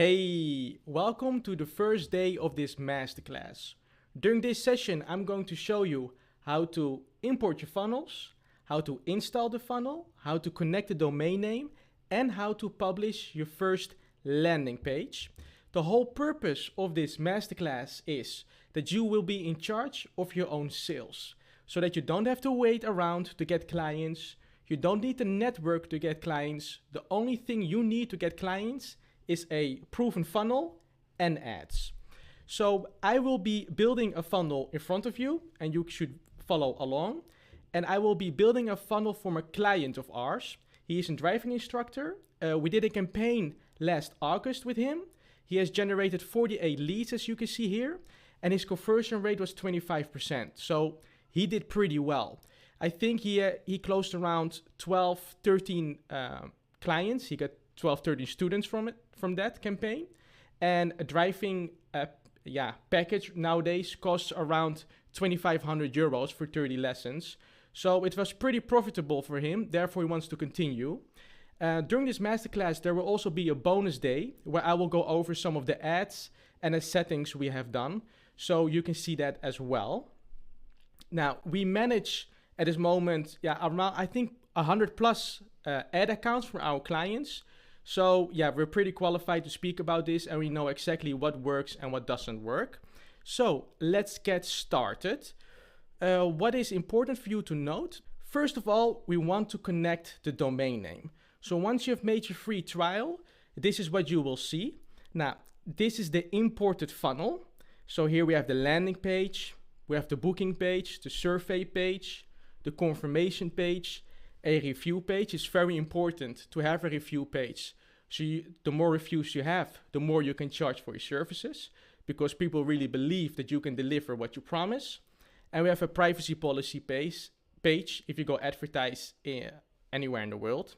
Hey, welcome to the first day of this masterclass. During this session, I'm going to show you how to import your funnels, how to install the funnel, how to connect the domain name, and how to publish your first landing page. The whole purpose of this masterclass is that you will be in charge of your own sales, so that you don't have to wait around to get clients. You don't need a network to get clients. The only thing you need to get clients is a proven funnel and ads. So I will be building a funnel in front of you and you should follow along. And I will be building a funnel for a client of ours. He is a driving instructor. We did a campaign last August with him. He has generated 48 leads, as you can see here, and his conversion rate was 25%. So he did pretty well. I think he closed around 12, 13 clients. He got 12, 13 students from that campaign. And a driving package nowadays costs around 2,500 euros for 30 lessons. So it was pretty profitable for him. Therefore, he wants to continue. During this masterclass, there will also be a bonus day where I will go over some of the ads and the settings we have done. So you can see that as well. Now, we manage at this moment, around, I think, 100 plus ad accounts for our clients. So we're pretty qualified to speak about this and we know exactly what works and what doesn't work. So let's get started. What is important for you to note? First of all, we want to connect the domain name. So once you've made your free trial, this is what you will see. Now, this is the imported funnel. So here we have the landing page, we have the booking page, the survey page, the confirmation page, a review page. It's very important to have a review page. So the more reviews you have, the more you can charge for your services, because people really believe that you can deliver what you promise. And we have a privacy policy page if you go advertise anywhere in the world.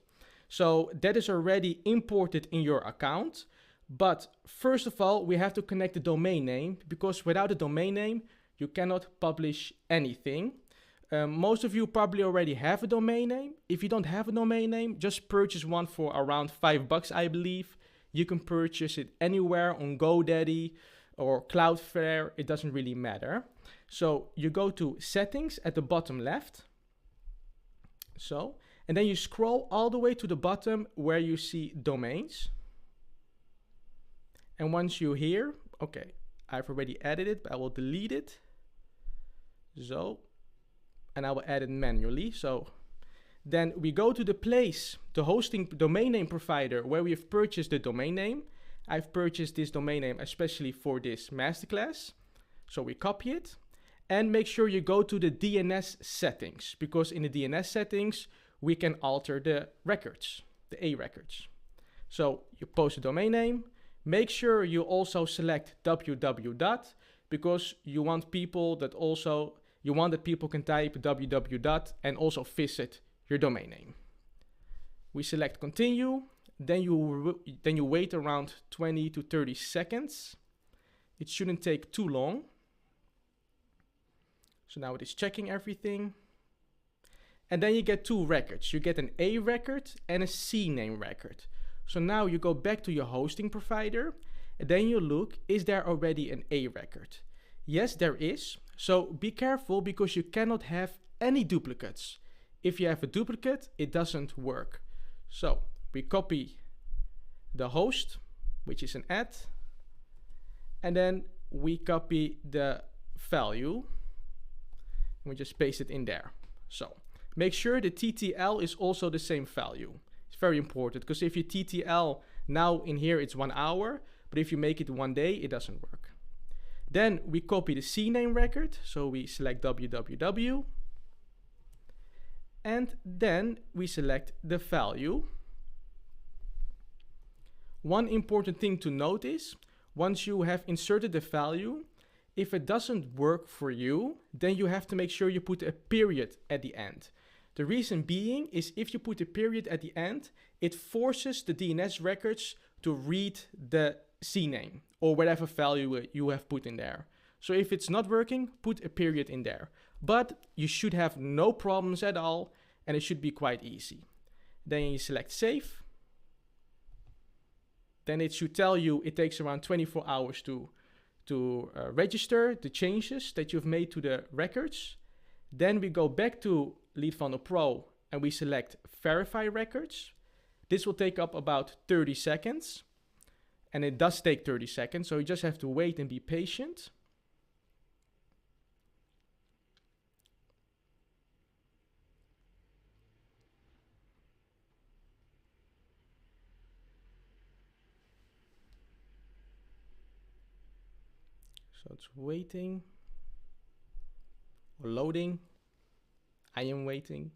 So that is already imported in your account. But first of all, we have to connect the domain name, because without a domain name, you cannot publish anything. Most of you probably already have a domain name. If you don't have a domain name, just purchase one for around $5, I believe. You can purchase it anywhere on GoDaddy or Cloudflare. It doesn't really matter. So you go to settings at the bottom left. And then you scroll all the way to the bottom where you see domains. And once you're here, okay, I've already added it, but I will delete it. And I will add it manually. So then we go to the place, the hosting domain name provider where we have purchased the domain name. I've purchased this domain name especially for this masterclass. So we copy it and make sure you go to the DNS settings, because in the DNS settings, we can alter the records, the A records. So you post a domain name, make sure you also select www. Because you want that people can type www and also visit your domain name. We select continue, then you wait around 20 to 30 seconds. It shouldn't take too long. So now it is checking everything. And then you get two records. You get an A record and a C name record. So now you go back to your hosting provider and then you look, is there already an A record? Yes, there is. So be careful, because you cannot have any duplicates. If you have a duplicate, it doesn't work. So we copy the host, which is an ad, and then we copy the value and we just paste it in there. So make sure the TTL is also the same value. It's very important, because if you TTL now in here, it's 1 hour, but if you make it 1 day, it doesn't work. Then we copy the CNAME record, so we select www, and then we select the value. One important thing to note is, once you have inserted the value, if it doesn't work for you, then you have to make sure you put a period at the end. The reason being is, if you put a period at the end, it forces the DNS records to read the CNAME or whatever value you have put in there. So if it's not working, put a period in there. But you should have no problems at all, and it should be quite easy. Then you select save. then it should tell you it takes around 24 hours to register the changes that you've made to the records. Then we go back to Lead Funnel Pro and we select Verify Records. This will take up about 30 seconds. And it does take 30 seconds, so you just have to wait and be patient. So it's waiting or loading. I am waiting.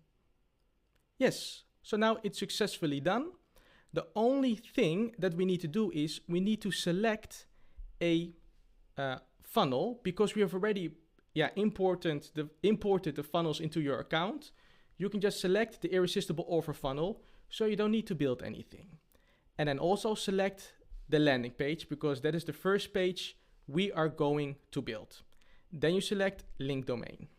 Yes, so now it's successfully done. The only thing that we need to do is we need to select a funnel, because we have already imported the funnels into your account. You can just select the irresistible offer funnel, so you don't need to build anything. And then also select the landing page, because that is the first page we are going to build. Then you select link domain.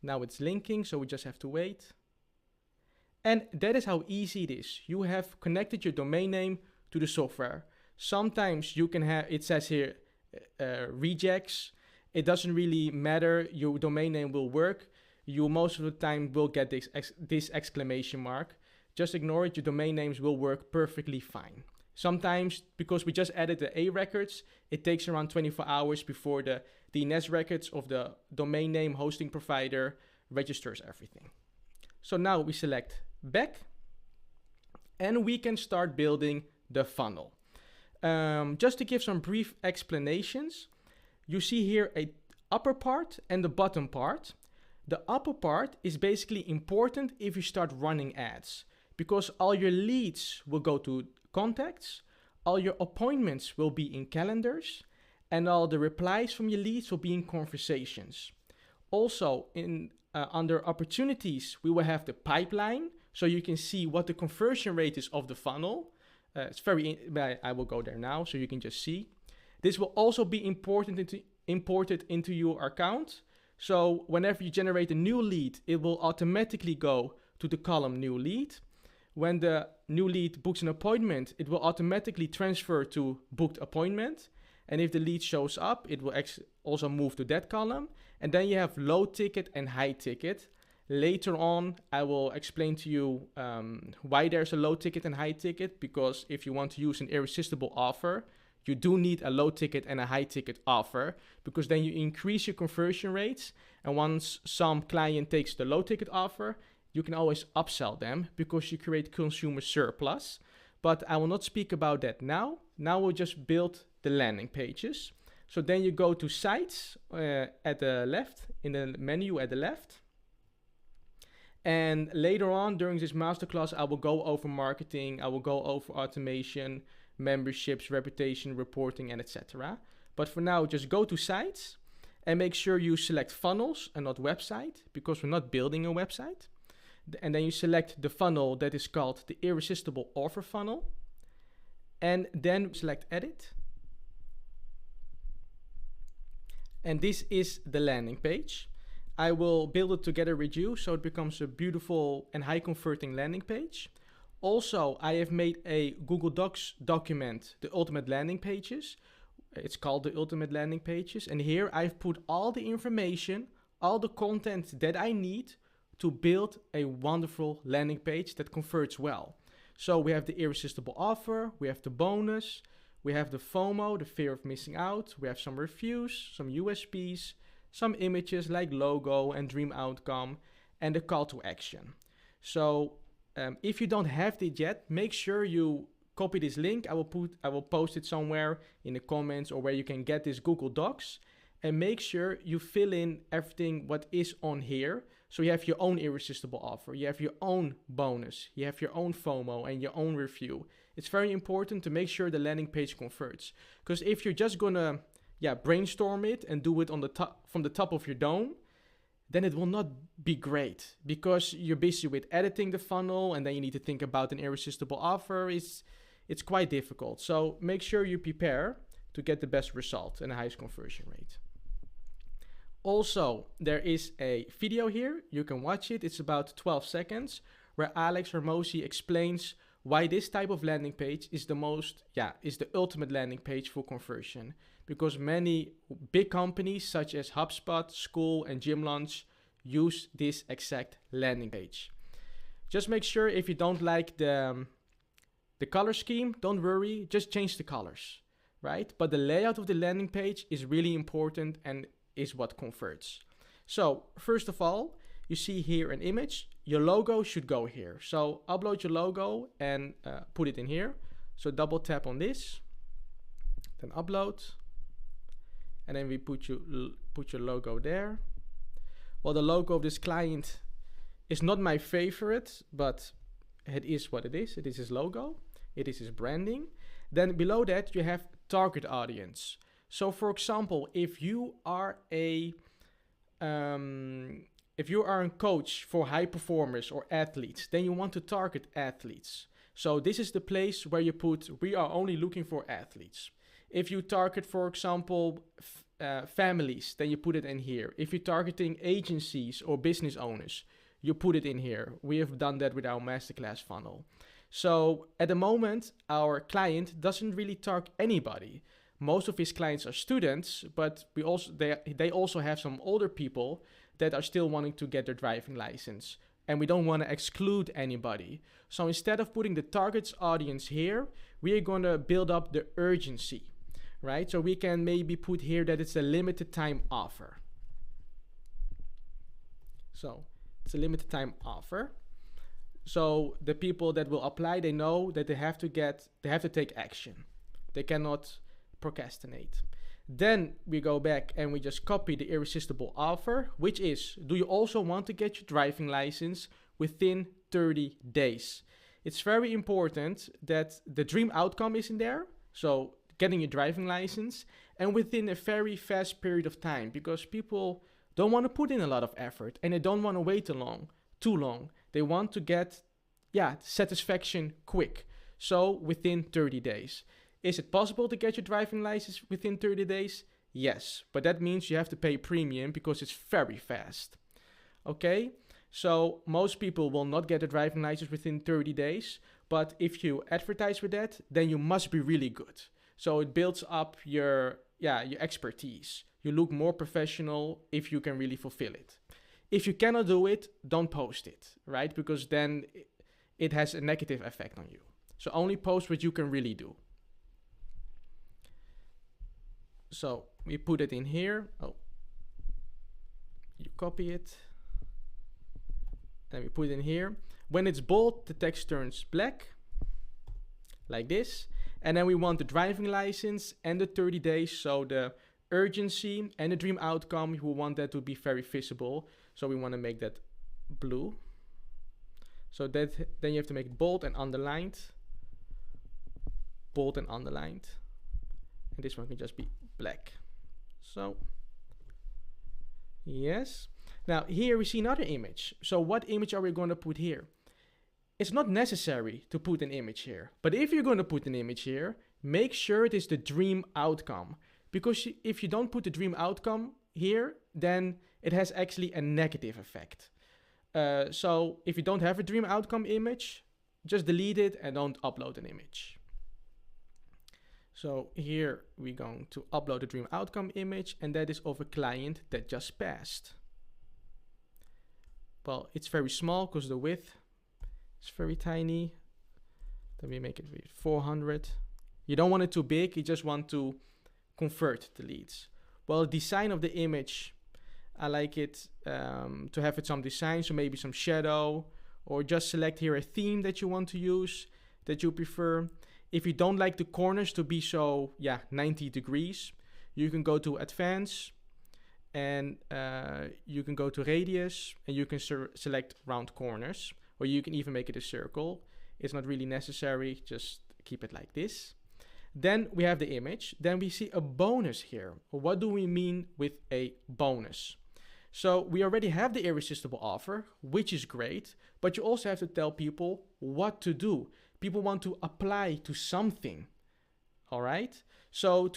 Now it's linking, so we just have to wait. And that is how easy it is. You have connected your domain name to the software. Sometimes you can have, it says here, regex. It doesn't really matter. Your domain name will work. You most of the time will get this exclamation mark. Just ignore it. Your domain names will work perfectly fine. Sometimes, because we just added the A records, it takes around 24 hours before the DNS records of the domain name hosting provider registers everything. So now we select back and we can start building the funnel. Just to give some brief explanations, you see here a upper part and the bottom part. The upper part is basically important if you start running ads, because all your leads will go to contacts, all your appointments will be in calendars, and all the replies from your leads will be in conversations. Also, under opportunities, we will have the pipeline, so you can see what the conversion rate is of the funnel. I will go there now, so you can just see. This will also be imported into your account. So whenever you generate a new lead, it will automatically go to the column new lead. When the new lead books an appointment, it will automatically transfer to booked appointment. And if the lead shows up, it will also move to that column. And then you have low ticket and high ticket. Later on, I will explain to you why there's a low ticket and high ticket, because if you want to use an irresistible offer, you do need a low ticket and a high ticket offer, because then you increase your conversion rates. And once some client takes the low ticket offer, you can always upsell them because you create consumer surplus. But I will not speak about that now. Now we'll just build the landing pages. So then you go to sites at the left, in the menu at the left. And later on during this masterclass, I will go over marketing, I will go over automation, memberships, reputation, reporting, and etc. But for now, just go to sites and make sure you select funnels and not website, because we're not building a website. And then you select the funnel that is called the irresistible offer funnel. And then select edit. And this is the landing page. I will build it together with you so it becomes a beautiful and high converting landing page. Also, I have made a Google Docs document, the ultimate landing pages. It's called the ultimate landing pages. And here I've put all the information, all the content that I need to build a wonderful landing page that converts well. So we have the irresistible offer, we have the bonus, we have the FOMO, the fear of missing out, we have some reviews, some USPs, some images like logo and dream outcome, and the call to action. So if you don't have it yet, make sure you copy this link. I will post it somewhere in the comments or where you can get this Google Docs, and make sure you fill in everything what is on here. So you have your own irresistible offer, you have your own bonus, you have your own FOMO and your own review. It's very important to make sure the landing page converts. Because if you're just gonna brainstorm it and do it on the top, from the top of your dome, then it will not be great, because you're busy with editing the funnel and then you need to think about an irresistible offer. It's quite difficult. So make sure you prepare to get the best result and the highest conversion rate. Also, there is a video here. You can watch it. It's about 12 seconds where Alex Hermosi explains why this type of landing page is the ultimate landing page for conversion. Because many big companies such as HubSpot, School, and Gym Launch use this exact landing page. Just make sure if you don't like the color scheme, don't worry, just change the colors, right? But the layout of the landing page is really important and is what converts. So first of all, you see here an image. Your logo should go here. So upload your logo and put it in here. So double tap on this, then upload, and then we put your logo there. Well, the logo of this client is not my favorite, but it is what it is. It is his logo. It is his branding. Then below that, you have target audience. So for example, if you are a coach for high performers or athletes, then you want to target athletes. So this is the place where you put, we are only looking for athletes. If you target, for example, families, then you put it in here. If you're targeting agencies or business owners, you put it in here. We have done that with our Masterclass funnel. So at the moment, our client doesn't really target anybody. Most of his clients are students, but they also have some older people that are still wanting to get their driving license. And we don't want to exclude anybody. So instead of putting the target's audience here, we are going to build up the urgency, right? So we can maybe put here that it's a limited time offer. So it's a limited time offer. So the people that will apply, they know that they have to take action. They cannot procrastinate. Then we go back and we just copy the irresistible offer, which is, do you also want to get your driving license within 30 days? It's very important that the dream outcome is in there. So getting your driving license and within a very fast period of time, because people don't want to put in a lot of effort and they don't want to wait too long. They want to get satisfaction quick. So within 30 days. Is it possible to get your driving license within 30 days? Yes, but that means you have to pay premium because it's very fast. Okay, so most people will not get a driving license within 30 days, but if you advertise with that, then you must be really good. So it builds up your expertise. You look more professional if you can really fulfill it. If you cannot do it, don't post it, right? Because then it has a negative effect on you. So only post what you can really do. So we put it in here. Oh, you copy it. And we put it in here. When it's bold, the text turns black, like this. And then we want the driving license and the 30 days. So the urgency and the dream outcome, we want that to be very visible. So we want to make that blue. So that then you have to make it bold and underlined. Bold and underlined. And this one can just be black. So, yes. Now here we see another image. So what image are we going to put here? It's not necessary to put an image here. But if you're going to put an image here, make sure it is the dream outcome. Because if you don't put the dream outcome here, then it has actually a negative effect. So if you don't have a dream outcome image, just delete it and don't upload an image. So here we're going to upload the dream outcome image, and that is of a client that just passed. Well, it's very small because the width is very tiny. Then we make it with 400. You don't want it too big, you just want to convert the leads. Well, the design of the image, I like it to have it some design, so maybe some shadow, or just select here a theme that you want to use, that you prefer. If you don't like the corners to be so, 90 degrees, you can go to advanced and you can go to radius and you can select round corners, or you can even make it a circle. It's not really necessary, just keep it like this. Then we have the image. Then we see a bonus here. What do we mean with a bonus? So we already have the irresistible offer, which is great, but you also have to tell people what to do. People want to apply to something, all right? So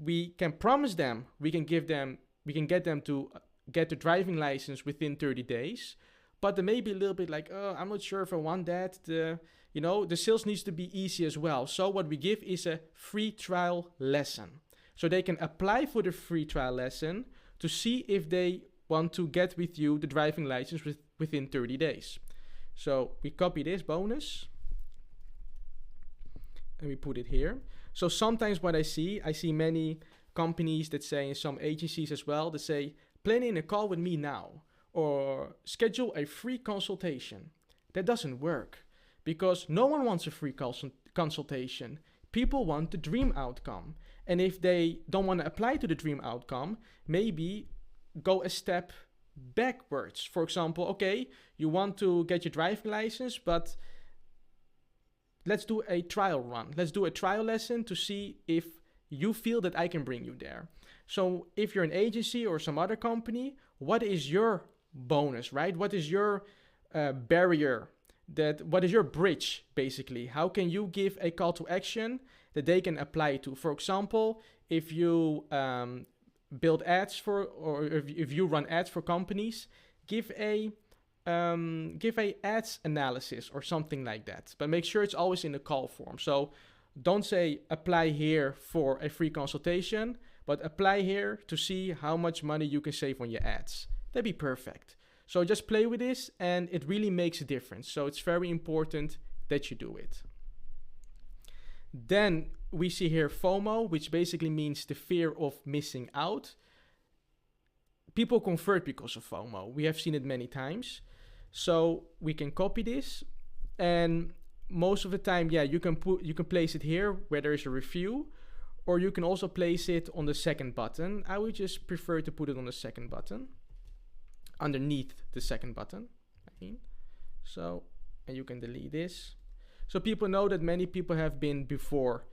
we can promise them, we can get them to get the driving license within 30 days, but they may be a little bit like, oh, I'm not sure if I want that. The sales needs to be easy as well. So what we give is a free trial lesson. So they can apply for the free trial lesson to see if they want to get with you the driving license within 30 days. So we copy this bonus and we put it here. So sometimes what I see many companies that say, in some agencies as well, that say, plan in a call with me now or schedule a free consultation. That doesn't work because no one wants a free consultation. People want the dream outcome. And if they don't want to apply to the dream outcome, maybe go a step backwards. For example, okay, you want to get your driving license, but let's do a trial run. Let's do a trial lesson to see if you feel that I can bring you there. So if you're an agency or some other company, what is your bonus, right? What is your barrier? What is your bridge, basically? How can you give a call to action that they can apply to? For example, if you build ads or if you run ads for companies, give a ads analysis or something like that. But make sure it's always in the call form. So don't say apply here for a free consultation, but apply here to see how much money you can save on your ads. That'd be perfect. So just play with this and it really makes a difference. So it's very important that you do it. Then we see here FOMO, which basically means the fear of missing out. People convert because of FOMO. We have seen it many times. So we can copy this, and most of the time, you can place it here where there is a review, or you can also place it on the second button. I would just prefer to put it on the second button, underneath the second button. So, and you can delete this. So people know that many people have been before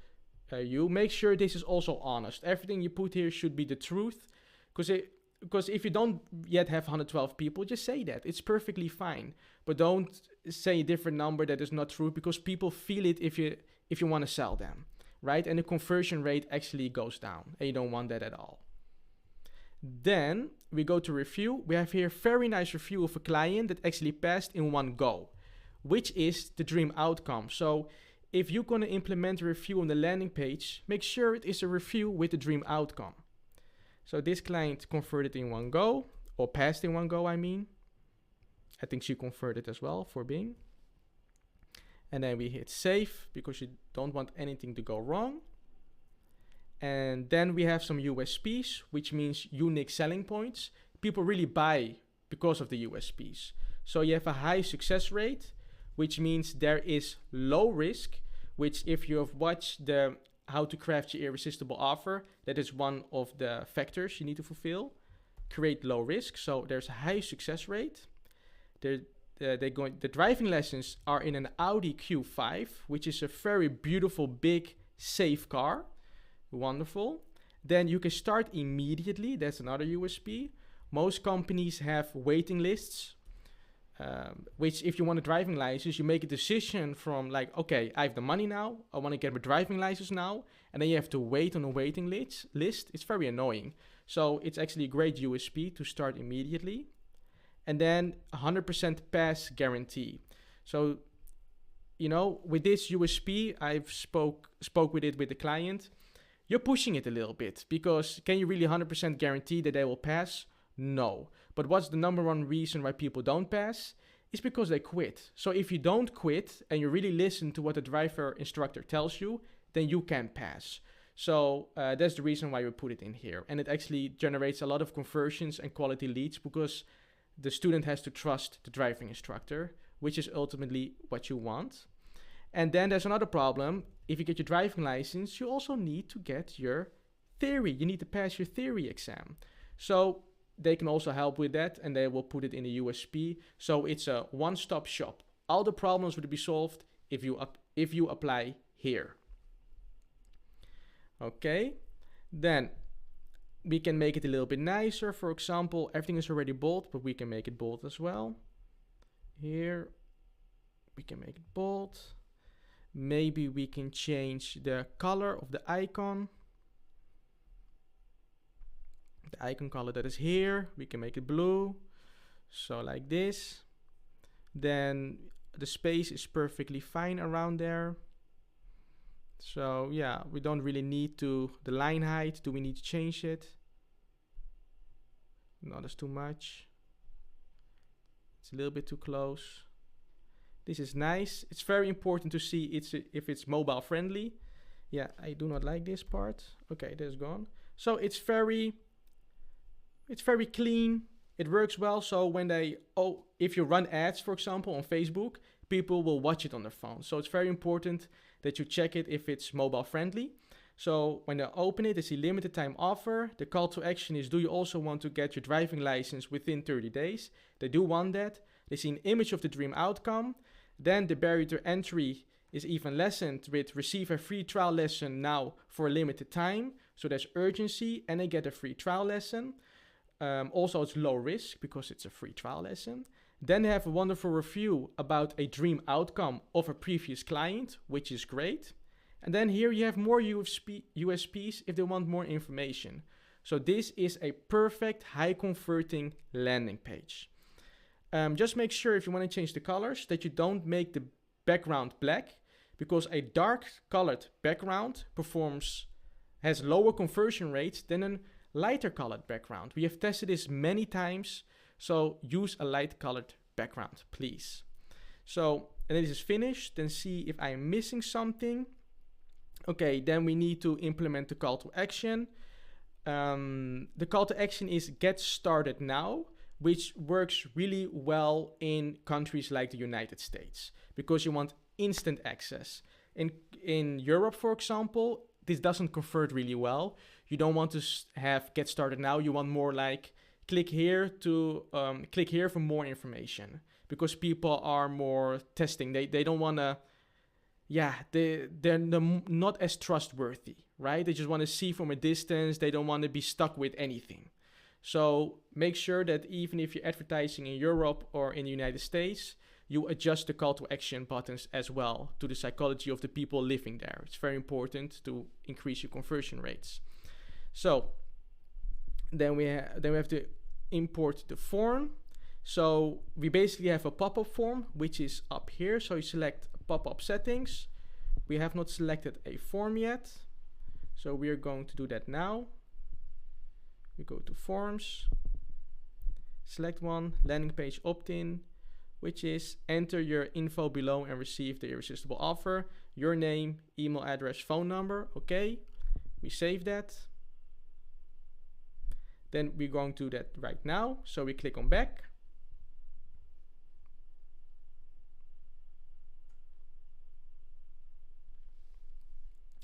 you. Make sure this is also honest. Everything you put here should be the truth, because if you don't yet have 112 people, just say that. It's perfectly fine. But don't say a different number that is not true, because people feel it if you want to sell them, right? And the conversion rate actually goes down, and you don't want that at all. Then we go to review. We have here a very nice review of a client that actually passed in one go, which is the dream outcome. So if you're going to implement a review on the landing page, make sure it is a review with the dream outcome. So this client converted in one go, or passed in one go, I mean. I think she converted as well for Bing. And then we hit save because you don't want anything to go wrong. And then we have some USPs, which means unique selling points. People really buy because of the USPs. So you have a high success rate, which means there is low risk, which if you have watched the How to Craft Your Irresistible Offer, that is one of the factors you need to fulfill. Create low risk, so there's a high success rate. The driving lessons are in an Audi Q5, which is a very beautiful, big, safe car. Wonderful. Then you can start immediately. That's another USP. Most companies have waiting lists, which if you want a driving license, you make a decision from like, okay, I have the money now, I want to get my driving license now, and then you have to wait on a waiting list. It's very annoying. So it's actually a great USP to start immediately. And then 100% pass guarantee. So, with this USP, I've spoke with the client. You're pushing it a little bit, because can you really 100% guarantee that they will pass? No. But what's the number one reason why people don't pass? It's because they quit. So if you don't quit and you really listen to what the driver instructor tells you, then you can pass. So that's the reason why we put it in here. And it actually generates a lot of conversions and quality leads, because the student has to trust the driving instructor, which is ultimately what you want. And then there's another problem. If you get your driving license, you also need to get your theory. You need to pass your theory exam. So they can also help with that, and they will put it in a USP. So it's a one-stop shop. All the problems will be solved if you apply here. Okay, then we can make it a little bit nicer. For example, everything is already bold, but we can make it bold as well. Here, we can make it bold. Maybe we can change the color of the icon. The icon color that is here, we can make it blue. So like this. then the space is perfectly fine around there. So yeah, we don't really need to, the line height, do we need to change it? No, that's too much. It's a little bit too close. This is nice. It's very important to see if it's mobile friendly. Yeah, I do not like this part. Okay, that's gone. So it's very clean. It works well. So when if you run ads, for example, on Facebook, people will watch it on their phone. So it's very important that you check it if it's mobile friendly. So when they open it, they see limited time offer. The call to action is, do you also want to get your driving license within 30 days? They do want that. They see an image of the dream outcome. Then the barrier to entry is even lessened with receive a free trial lesson now for a limited time. So there's urgency and they get a free trial lesson. Also, it's low risk because it's a free trial lesson. Then they have a wonderful review about a dream outcome of a previous client, which is great. And then here you have more USPs if they want more information. So this is a perfect high converting landing page. Just make sure if you want to change the colors that you don't make the background black, because a dark colored background has lower conversion rates than a lighter colored background. We have tested this many times, so use a light colored background, please. So, and this is finished, then see if I'm missing something. Okay, then we need to implement the call to action. The call to action is get started now, which works really well in countries like the United States because you want instant access. In Europe, for example, this doesn't convert really well. You don't want to have get started now. You want more like click here for more information, because people are more testing. They don't want to. Yeah, they're not as trustworthy, right? They just want to see from a distance. They don't want to be stuck with anything. So make sure that even if you're advertising in Europe or in the United States, you adjust the call to action buttons as well to the psychology of the people living there. It's very important to increase your conversion rates. So then we have to import the form. So we basically have a pop-up form, which is up here. So you select pop-up settings. We have not selected a form yet, so we are going to do that now. We go to forms, select one, landing page opt-in, which is enter your info below and receive the irresistible offer, your name, email address, phone number. Okay, we save that. Then we're going to do that right now. So we click on back.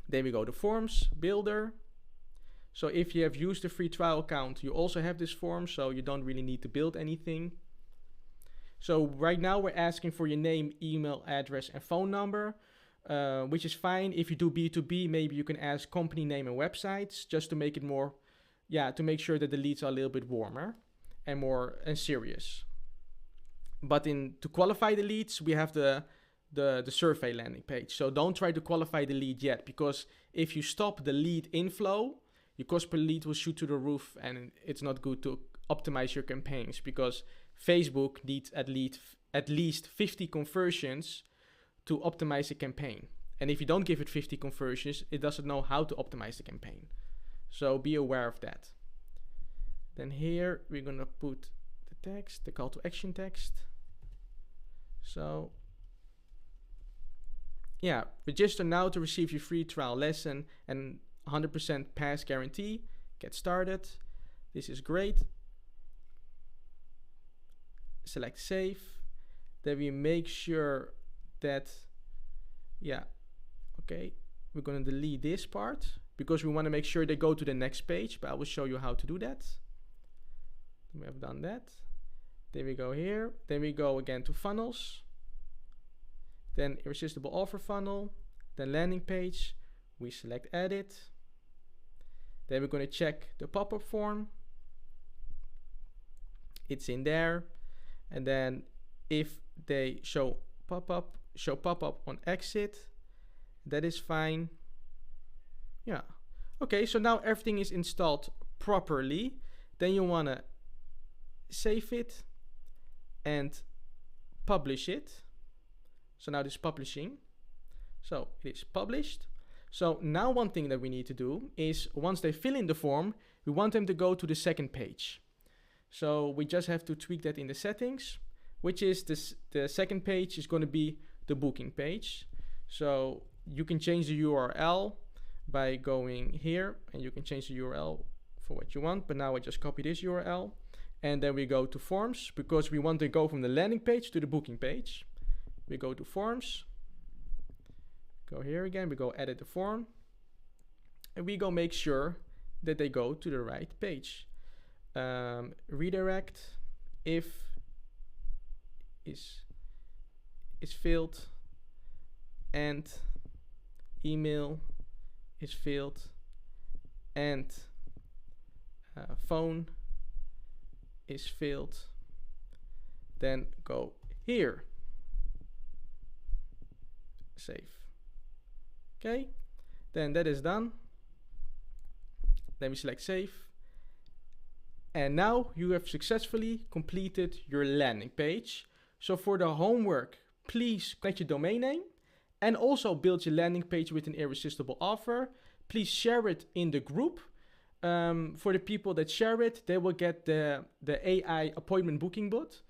Then we go to forms, builder. So if you have used a free trial account, you also have this form, so you don't really need to build anything. So right now we're asking for your name, email address, and phone number, which is fine. If you do B2B, maybe you can ask company name and websites just to make it more, to make sure that the leads are a little bit warmer and more serious. But to qualify the leads, we have the survey landing page. So don't try to qualify the lead yet, because if you stop the lead inflow, your cost per lead will shoot to the roof, and it's not good to optimize your campaigns, because Facebook needs at least 50 conversions to optimize a campaign. And if you don't give it 50 conversions, it doesn't know how to optimize the campaign. So be aware of that. Then here we're gonna put the text, the call to action text. So yeah, register now to receive your free trial lesson and 100% pass guarantee. Get started. This is great. Select save. Then we make sure that, okay, we're going to delete this part because we want to make sure they go to the next page, but I will show you how to do that. We have done that. Then we go here. Then we go again to funnels. Then irresistible offer funnel. Then landing page. We select edit. Then we're going to check the pop-up form. It's in there. And then if they show pop-up on exit, that is fine. Yeah. Okay, so now everything is installed properly. Then you want to save it and publish it. So now this is publishing. So it is published. So now one thing that we need to do is once they fill in the form, we want them to go to the second page. So we just have to tweak that in the settings, which is this, the second page is going to be the booking page. So you can change the URL by going here, and you can change the URL for what you want. But now I just copy this URL, and then we go to forms because we want to go from the landing page to the booking page. We go to forms, go here again, we go edit the form, and we go make sure that they go to the right page. Redirect if is filled, and email is filled, and phone is filled. Then go here, save. Okay, then that is done. Then we select save. And now you have successfully completed your landing page. So for the homework, please connect your domain name and also build your landing page with an irresistible offer. Please share it in the group. For the people that share it, they will get the AI appointment booking bot.